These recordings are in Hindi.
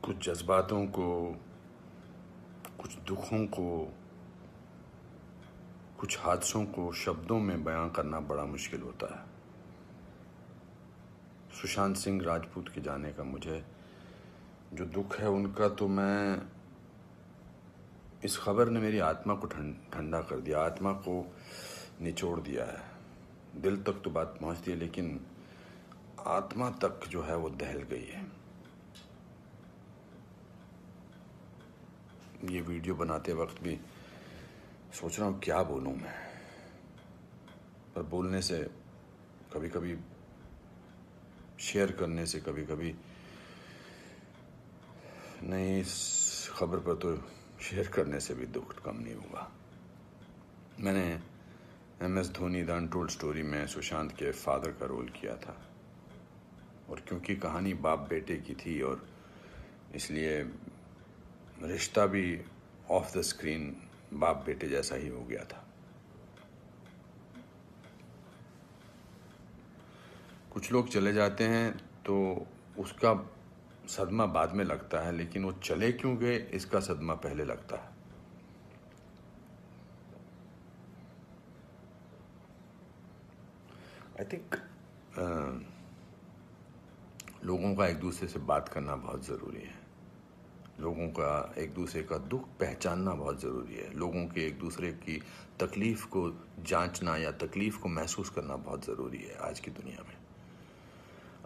कुछ जज्बातों को, कुछ दुखों को, कुछ हादसों को शब्दों में बयां करना बड़ा मुश्किल होता है। सुशांत सिंह राजपूत के जाने का मुझे जो दुख है उनका, तो मैं इस खबर ने मेरी आत्मा को ठंडा कर दिया, आत्मा को निचोड़ दिया है। दिल तक तो बात पहुंचती है, लेकिन आत्मा तक जो है वो दहल गई है। ये वीडियो बनाते वक्त भी सोच रहा हूँ क्या बोलूँ मैं, पर बोलने से कभी कभी, शेयर करने से कभी कभी नहीं, इस खबर पर तो शेयर करने से भी दुख कम नहीं होगा। मैंने MS Dhoni the untold story में सुशांत के फादर का रोल किया था, और क्योंकि कहानी बाप बेटे की थी और इसलिए रिश्ता भी ऑफ द स्क्रीन बाप बेटे जैसा ही हो गया था। कुछ लोग चले जाते हैं तो उसका सदमा बाद में लगता है, लेकिन वो चले क्यों गए इसका सदमा पहले लगता है। आई थिंक लोगों का एक दूसरे से बात करना बहुत ज़रूरी है। लोगों का एक दूसरे का दुख पहचानना बहुत ज़रूरी है। लोगों के एक दूसरे की तकलीफ़ को जांचना या तकलीफ़ को महसूस करना बहुत ज़रूरी है आज की दुनिया में।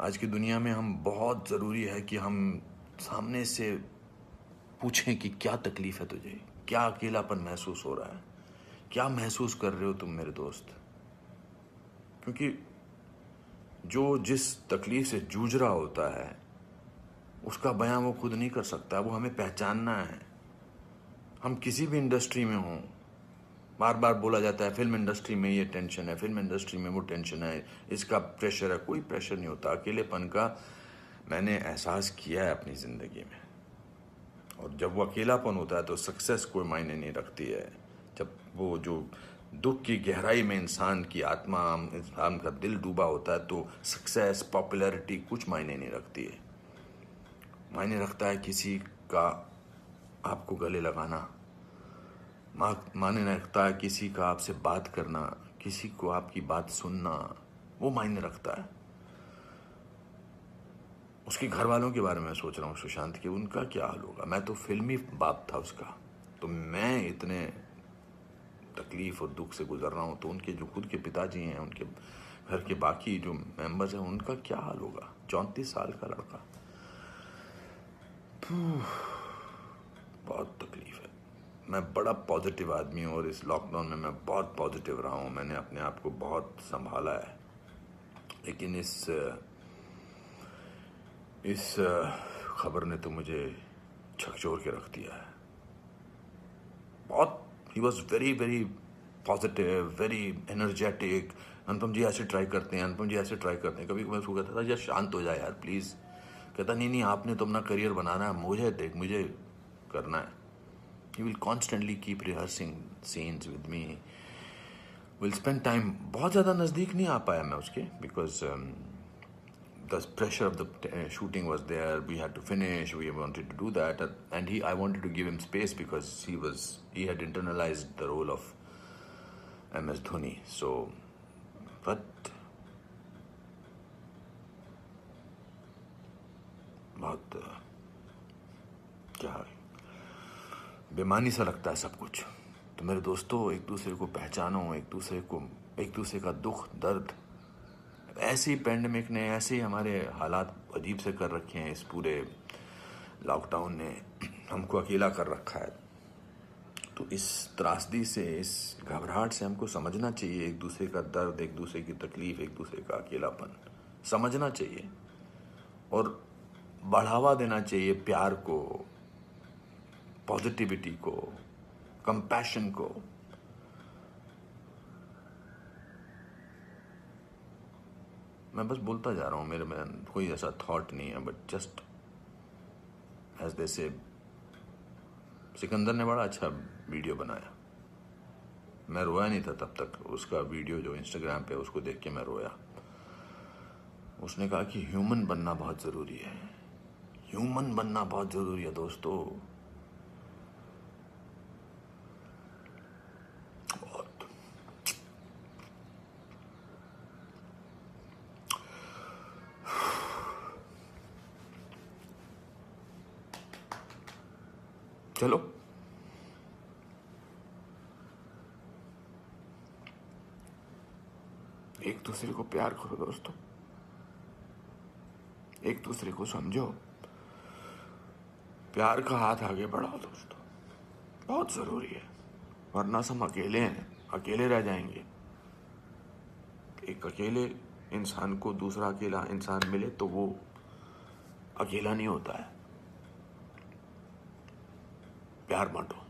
आज की दुनिया में हम बहुत ज़रूरी है कि हम सामने से पूछें कि क्या तकलीफ़ है तुझे, क्या अकेलापन महसूस हो रहा है, क्या महसूस कर रहे हो तुम मेरे दोस्त। क्योंकि जो जिस तकलीफ़ से जूझ रहा होता है उसका बयां वो खुद नहीं कर सकता, वो हमें पहचानना है। हम किसी भी इंडस्ट्री में हों, बार बार बोला जाता है फिल्म इंडस्ट्री में ये टेंशन है, फिल्म इंडस्ट्री में वो टेंशन है, इसका प्रेशर है। कोई प्रेशर नहीं होता। अकेलेपन का मैंने एहसास किया है अपनी ज़िंदगी में, और जब वो अकेलापन होता है तो सक्सेस कोई मायने नहीं रखती है। जब वो जो दुख की गहराई में इंसान की आत्मा, इंसान का दिल डूबा होता है, तो सक्सेस, पॉपुलैरिटी कुछ मायने नहीं रखती है। मायने रखता है किसी का आपको गले लगाना, मायने रखता है किसी का आपसे बात करना, किसी को आपकी बात सुनना, वो मायने रखता है। उसके घर वालों के बारे में सोच रहा हूँ, सुशांत के, उनका क्या हाल होगा। मैं तो फिल्मी बाप था उसका, तो मैं इतने तकलीफ और दुख से गुजर रहा हूँ, तो उनके जो खुद के पिताजी हैं, उनके घर के बाकी जो मेंबर्स हैं, उनका क्या हाल होगा। 34 साल का लड़का, बहुत तकलीफ है। मैं बड़ा पॉजिटिव आदमी हूँ, और इस लॉकडाउन में मैं बहुत पॉजिटिव रहा हूँ। मैंने अपने आप को बहुत संभाला है, लेकिन इस खबर ने तो मुझे झकझोर के रख दिया है। बहुत, ही was very very positive, very energetic. Anupam ji ऐसे ट्राई करते हैं, अनुपम जी ऐसे ट्राई करते हैं। कभी मैं उसको कहता था यार शांत हो जाए यार प्लीज़। कहता नहीं नहीं, आपने तो अपना करियर बनाना है, मुझे देख, मुझे करना है। He will constantly keep rehearsing scenes with me. We'll spend time. बहुत ज़्यादा नज़दीक नहीं आ पाया मैं उसके, because the pressure of the shooting was there. We had to finish. We wanted to do that, and I wanted to give him space because he had internalized the role of MS Dhoni. So, but बहुत क्या बेमानी सा लगता है सब कुछ। तो मेरे दोस्तों, एक दूसरे को पहचानो, एक दूसरे का दुख दर्द। ऐसे ही पैंडेमिक ने, ऐसे ही हमारे हालात अजीब से कर रखे हैं, इस पूरे लॉकडाउन ने हमको अकेला कर रखा है। तो इस त्रासदी से, इस घबराहट से हमको समझना चाहिए एक दूसरे का दर्द, एक दूसरे की तकलीफ, एक दूसरे का अकेलापन समझना चाहिए, और बढ़ावा देना चाहिए प्यार को, पॉजिटिविटी को, कंपैशन को। मैं बस बोलता जा रहा हूँ, मेरे में कोई ऐसा थॉट नहीं है, बट जस्ट एज दे से। सिकंदर ने बड़ा अच्छा वीडियो बनाया, मैं रोया नहीं था तब तक। उसका वीडियो जो इंस्टाग्राम पे, उसको देख के मैं रोया। उसने कहा कि ह्यूमन बनना बहुत ज़रूरी है, ह्यूमन बनना बहुत जरूरी है दोस्तों। बहुत। चलो एक दूसरे को प्यार करो दोस्तों, एक दूसरे को समझो, प्यार का हाथ आगे बढ़ाओ दोस्तों, बहुत जरूरी है। वरना हम अकेले हैं, अकेले रह जाएंगे। एक अकेले इंसान को दूसरा अकेला इंसान मिले तो वो अकेला नहीं होता है। प्यार बांटो।